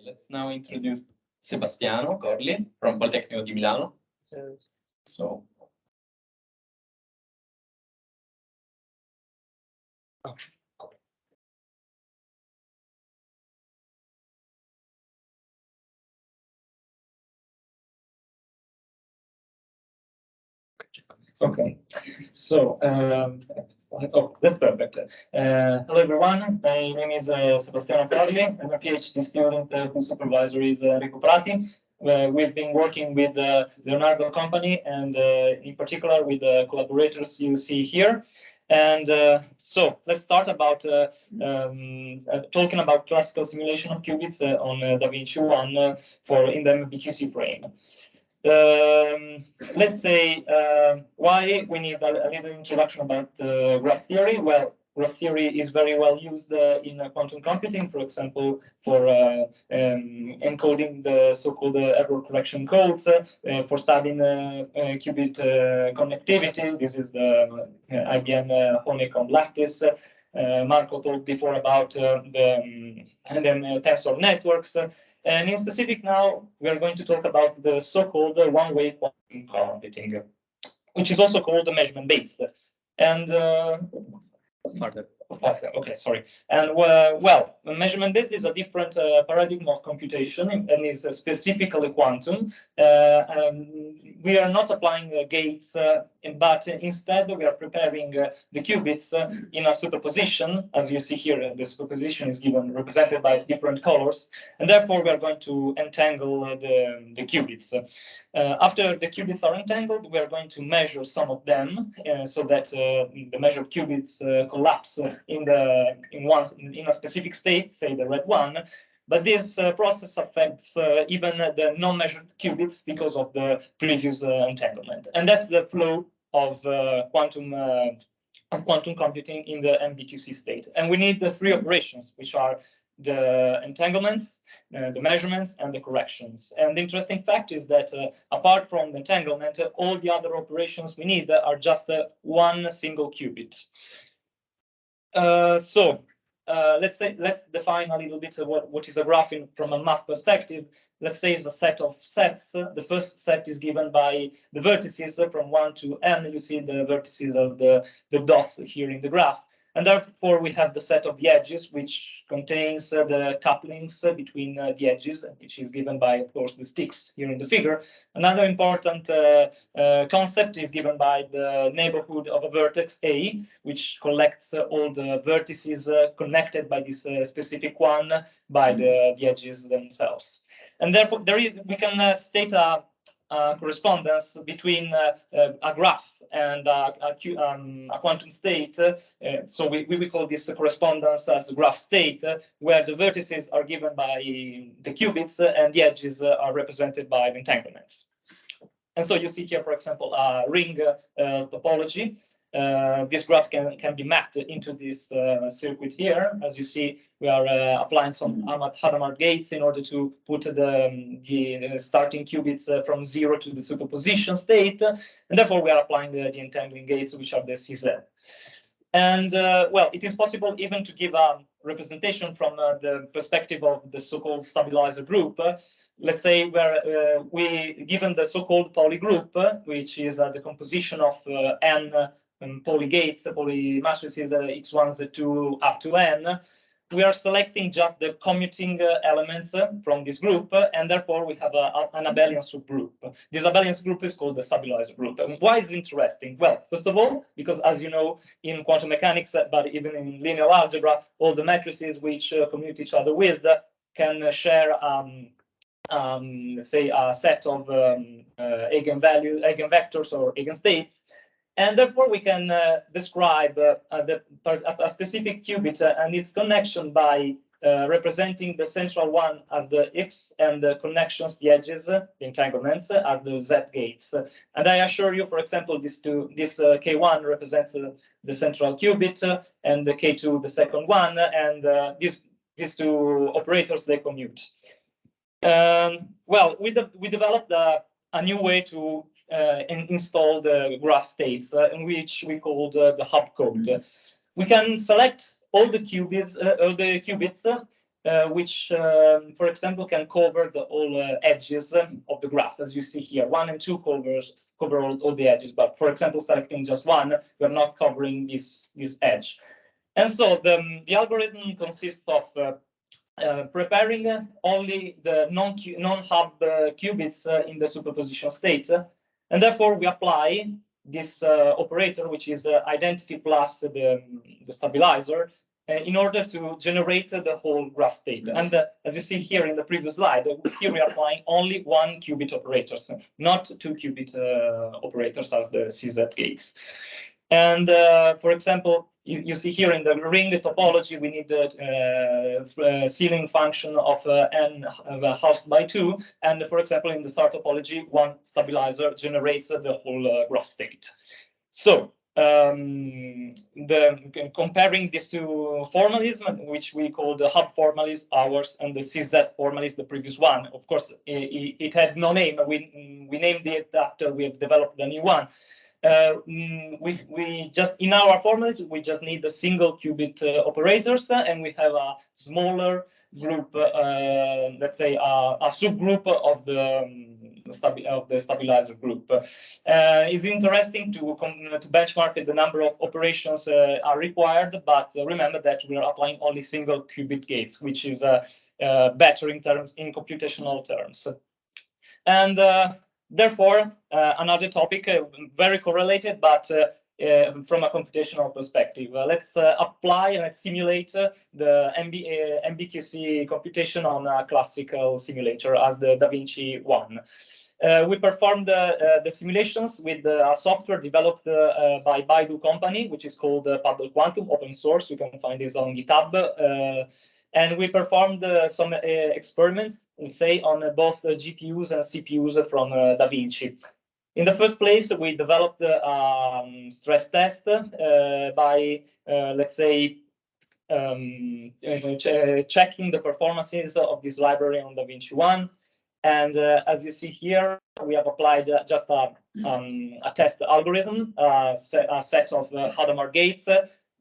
let's now introduce Sebastiano Corli from Politecnico di Milano. So. Okay, so that's perfect. Hello everyone, my name is Sebastiano Corli. I'm a PhD student whose supervisor is Enrico Prati. We've been working with the Leonardo company and in particular with the collaborators you see here. And so let's start about talking about classical simulation of qubits on DaVinci 1 for in the MBQC frame. Let's say why we need a little introduction about graph theory. Well, graph theory is very well used in quantum computing, for example, for encoding the so-called error correction codes, for studying qubit connectivity. This is the IBM honeycomb lattice. Marco talked before about the tensor networks. And in specific now, we are going to talk about the so-called one-way quantum computing, which is also called measurement-based. And okay, sorry. And well, measurement-based is a different paradigm of computation and is specifically quantum. We are not applying gates, but instead we are preparing the qubits in a superposition. As you see here, the superposition is represented by different colors, and therefore we are going to entangle the qubits. After the qubits are entangled, we are going to measure some of them so that the measured qubits collapse in a specific state, say the red one. But this process affects even the non-measured qubits because of the previous entanglement, and that's the flow of quantum computing in the MBQC state. And we need the three operations, which are the entanglements, the measurements, and the corrections. And the interesting fact is that apart from the entanglement, all the other operations we need are just one single qubit. Let's define a little bit what is a graph from a math perspective. Let's say it's a set of sets. The first set is given by the vertices from 1 to n. You see the vertices of the dots here in the graph. And therefore, we have the set of the edges, which contains the couplings between the edges, which is given by, of course, the sticks here in the figure. Another important concept is given by the neighborhood of a vertex A, which collects all the vertices connected by this specific one by the edges themselves. And therefore, we can state a correspondence between a graph and a quantum state. So we call this correspondence as graph state, where the vertices are given by the qubits and the edges are represented by the entanglements. And so you see here, for example, a ring topology. This graph can be mapped into this circuit here. As you see, we are applying some Hadamard gates in order to put the starting qubits from 0 to the superposition state, and therefore we are applying the entangling gates, which are the CZ. And well, it is possible even to give a representation from the perspective of the so-called stabilizer group. Let's say where given the so-called poly group, which is the composition of n poly gates, poly matrices, x1, z2 up to n, we are selecting just the commuting elements from this group, and therefore we have an abelian subgroup. This abelian subgroup is called the stabilizer group. And why is it interesting? Well, first of all, because as you know, in quantum mechanics, but even in linear algebra, all the matrices which commute each other with can share let's say a set of eigenvectors or eigenstates. And therefore, we can describe a specific qubit and its connection by representing the central one as the X and the connections, the edges, the entanglements, as the Z gates. And I assure you, for example, this K1 represents the central qubit and the K2 the second one, and these two operators, they commute. Well, we developed a new way to install the graph states, in which we call the hub code. We can select all the qubits which, for example, can cover the all edges of the graph. As you see here, 1 and 2 cover all the edges, but for example, selecting just 1, we're not covering this edge. And so the algorithm consists of preparing only the non-hub qubits in the superposition state, and therefore we apply this operator, which is identity plus the stabilizer, in order to generate the whole graph state. And as you see here in the previous slide, here we are applying only 1 qubit operators, not 2 qubit operators as the CZ gates. And for example, you see here in the ring topology, we need the ceiling function of n halved by 2. And for example, in the star topology, 1 stabilizer generates the whole graph state. So comparing these two formalism, which we call the hub formalism, ours, and the CZ formalism, the previous one. Of course, it had no name. We named it after we have developed the new one. We just, in our formalism, we just need the single qubit operators, and we have a smaller group, let's say a subgroup of the stabilizer group. It's interesting to benchmark the number of operations are required, but remember that we are applying only single qubit gates, which is better in computational terms. And therefore, another topic very correlated, but from a computational perspective. Let's apply and simulate the MBQC computation on a classical simulator as the DaVinci one. We performed the simulations with a software developed by Baidu company, which is called Paddle Quantum, open source. You can find this on GitHub. And we performed some experiments, let's say, on both GPUs and CPUs from DaVinci. In the first place, we developed a stress test by, let's say, checking the performances of this library on DaVinci 1. And as you see here, we have applied just a test algorithm, a set of Hadamard gates,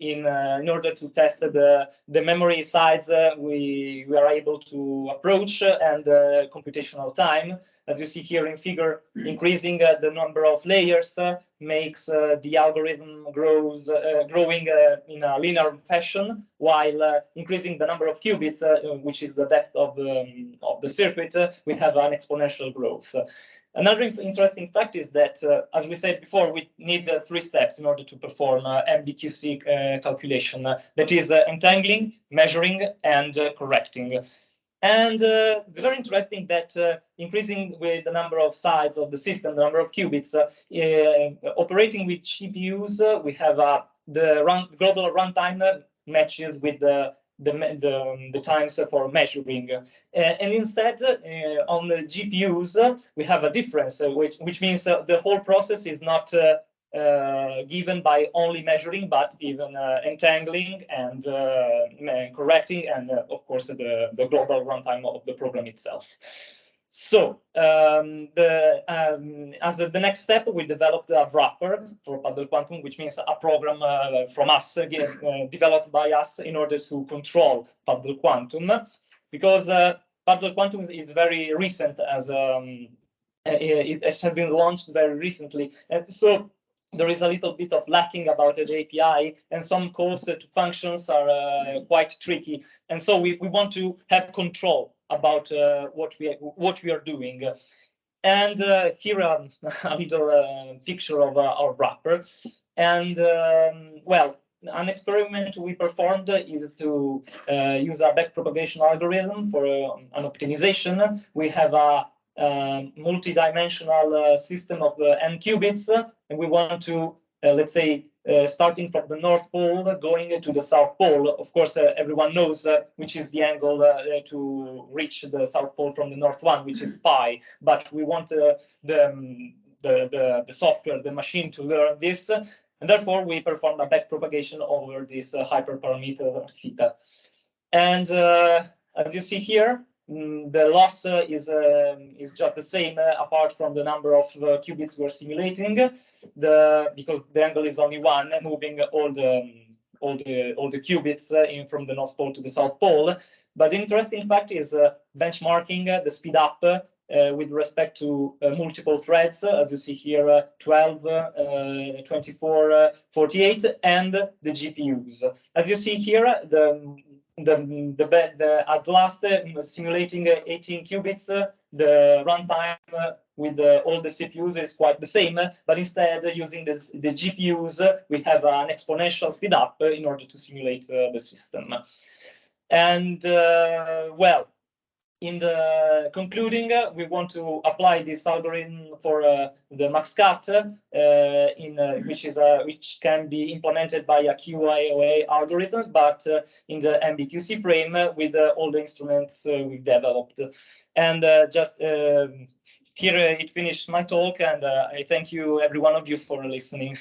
in order to test the memory size we are able to approach and computational time. As you see here in figure, increasing the number of layers makes the algorithm growing in a linear fashion, while increasing the number of qubits, which is the depth of the circuit, we have an exponential growth. Another interesting fact is that, as we said before, we need 3 steps in order to perform MBQC calculation. That is entangling, measuring, and correcting. And it's very interesting that increasing with the number of sides of the system, the number of qubits, operating with GPUs, we have the global runtime matches with the times for measuring, and instead on the GPUs we have a difference, which means the whole process is not given by only measuring, but even entangling and correcting, and of course the global runtime of the program itself. So as the next step, we developed a wrapper for Paddle Quantum, which means a program from us, developed by us in order to control Paddle Quantum, because Paddle Quantum is very recent, as it has been launched very recently, and so there is a little bit of lacking about the API, and some calls to functions are quite tricky, and so we want to have control about what we are doing. And here a little picture of our wrapper. And well, an experiment we performed is to use our backpropagation algorithm for an optimization. We have a multi-dimensional system of n qubits, and we want to, let's say, starting from the North Pole, going to the South Pole. Of course, everyone knows which is the angle to reach the South Pole from the North one, which is pi. But we want the software, the machine, to learn this, and therefore we perform a backpropagation over this hyperparameter theta. And as you see here, the loss is just the same, apart from the number of qubits we're simulating, because the angle is only 1, moving all the all the qubits in from the North Pole to the South Pole. But the interesting fact is benchmarking the speed up with respect to multiple threads, as you see here, 12, 24, 48, and the GPUs. As you see here, at last simulating 18 qubits, the runtime with all the CPUs is quite the same, but instead using the GPUs, we have an exponential speed up in order to simulate the system. And well, in the concluding, we want to apply this algorithm for the MaxCut, which can be implemented by a QIOA algorithm, but in the MBQC frame with all the instruments we've developed. And just here it finished my talk, and I thank you, every one of you, for listening.